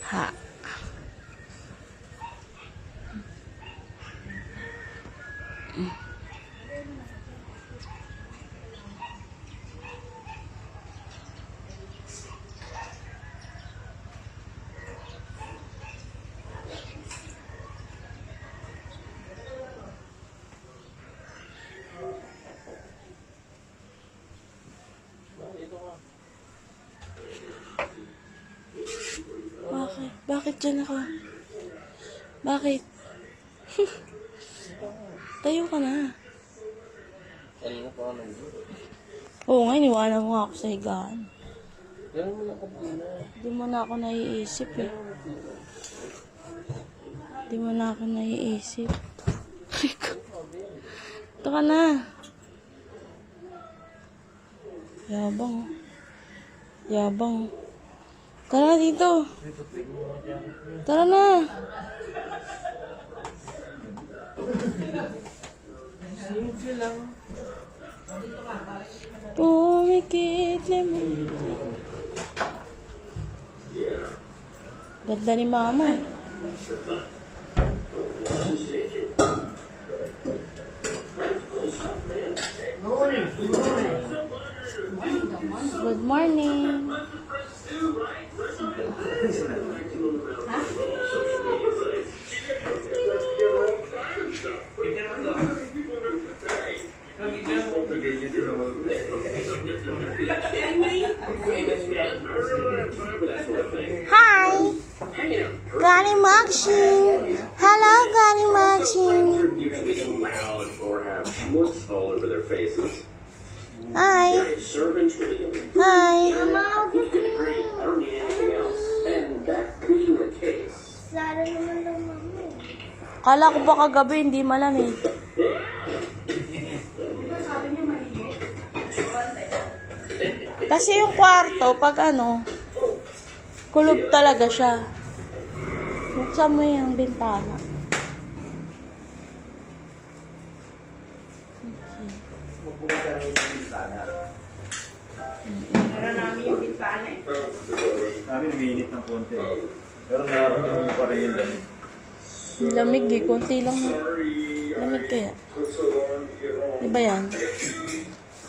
Ha. Bakit? Bakit dyan ako? Bakit? Tayo ka na. Kanina pa ako nandun. Oo nga, iniwanan mo nga ako sa higaan. Ganun mo lang kanina. Hindi mo na ako naiisip eh. Hindi mo na ako naiisip. Ito ka na. Yabang. Yabang. Tara na dito. Tara na. Simple lang. Pumikit lemon. Ganda ni mama eh. Good morning. Hi, Granny Maxine. Hello, Granny Maxine. Loud or have schmutz all over their faces. Hi. Servants really Hi. great. I don't need anything else. And that being the case, Kala ko ba kagabi hindi malamig. Kasi yung kwarto, pag ano, kulob talaga siya. Buksan mo yung bintana. Namin umiinit ng konti. Pero nararamdaman mo pa rin yung lamig. Yung lamig eh, konti lang. Lamig kaya. Diba yan?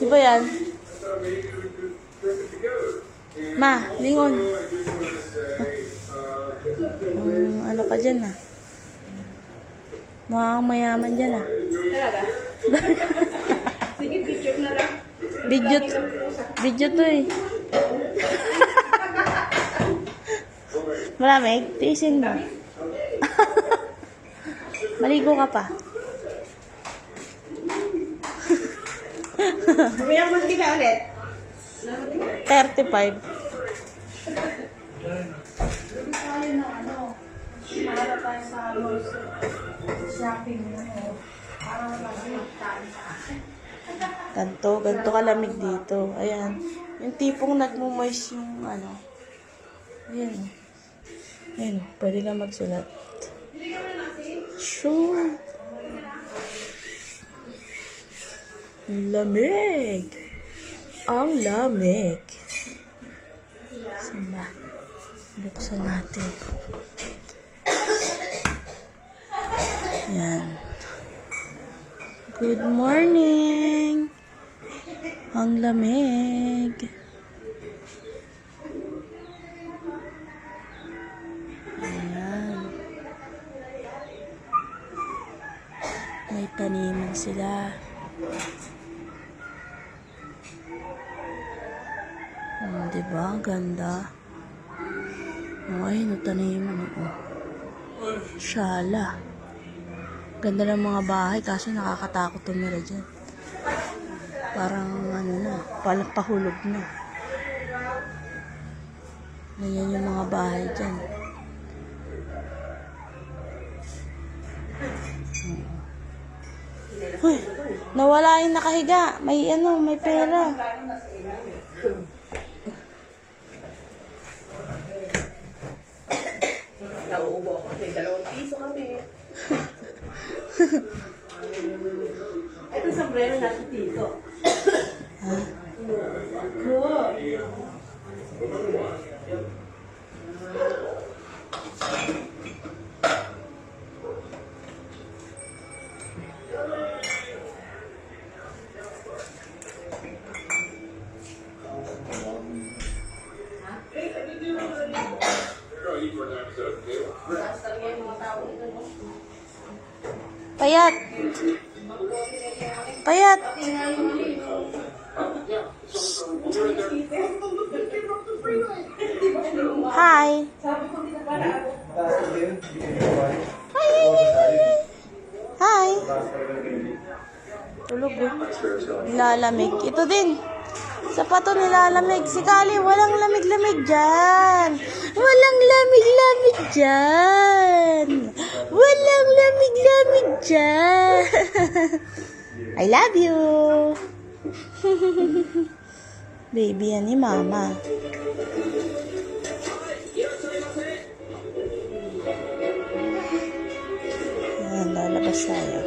Diba yan? Ma, lingon. Ano ka dyan ah? Mukhang mayaman dyan ah. Talaga? Sige, picture na lang. Video to eh. Malamig? Tiisin mo. Maligo ka pa. Mayang mas kita ulit. 35. Tayo na ano, para tayo sa shopping mo. Para wala tayo sa akin. Ganto kalamig dito. Ayan. Yung tipong nagmumoist yung ano. Ayan. Ayan. Pwede ka magsulat. Sure. Lamig. Ang lamig. Saan ba? Buksan natin. Ayan. Good morning. Ang lamig. Ayan. May taniman sila. Diba? Ang ganda. Ay, nataniman ako. Shala. Ganda ng mga bahay, kaso nakakatakot tumira dyan. Parang ano na, pahulog na. Ganyan yung mga bahay dyan. Uy, nawala yung nakahiga. May ano, may pera. Nauubo ako. May 2 piso kami. Ito sombrero natin dito. Ha? Cool. Payat. Payat. Hi. Hi. Tulog eh. Nilalamig. Ito din. Sapato nilalamig. Si Kali, walang lamig-lamig dyan. Walang lamig-lamig dyan. Walang lamig-lamig dyan. I love you. Baby yan ni Mama. Yan, lalabas tayo.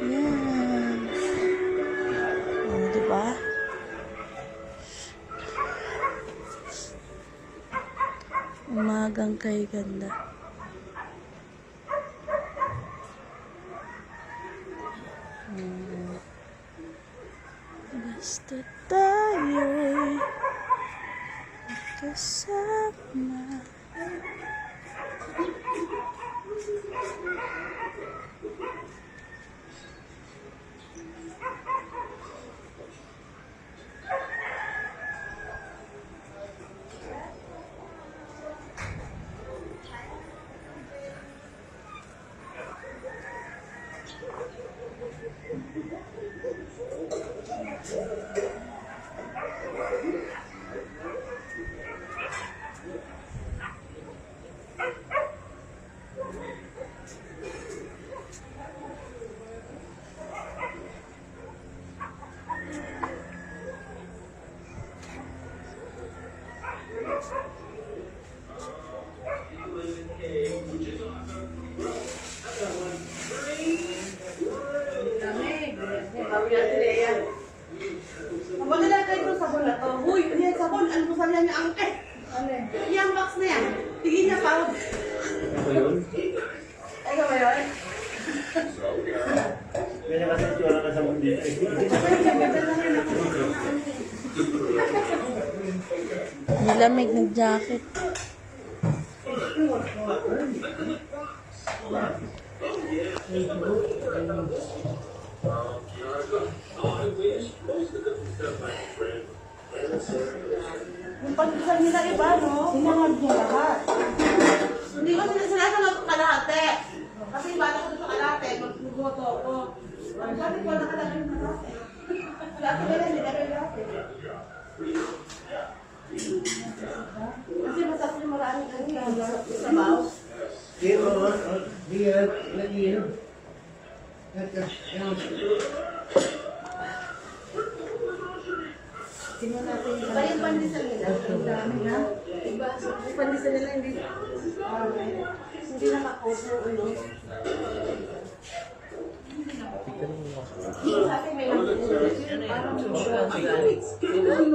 Yan. O, diba? Umagang kay ganda. Basta tayo'y kasama. Magdala kayo ng sabon na to. Huy, yan sabon. Almusal yan niya ang Ano yan? Yung box na yan. Tigin niya pa. Ano yun? Ay, ka ba yun? Kaya kasi itsura ka sa mundi. Nilamig ng jacket. Yung pagkisal nila iba, no? Sinangag niya lahat. Hindi ko sinasunod kalahati. Kasi bata ko sa kalahati, magbuboto ako. Bakit ko nakalagay ng kalahati? Dati ko lang, nilagay kalahati. Kasi masarap yung maraming sa baw. Iba yung pandesal nila. Ang dami na. Iba. Yung pandesal nila hindi nakakot ng ulo. Sa akin may nakakot. Parang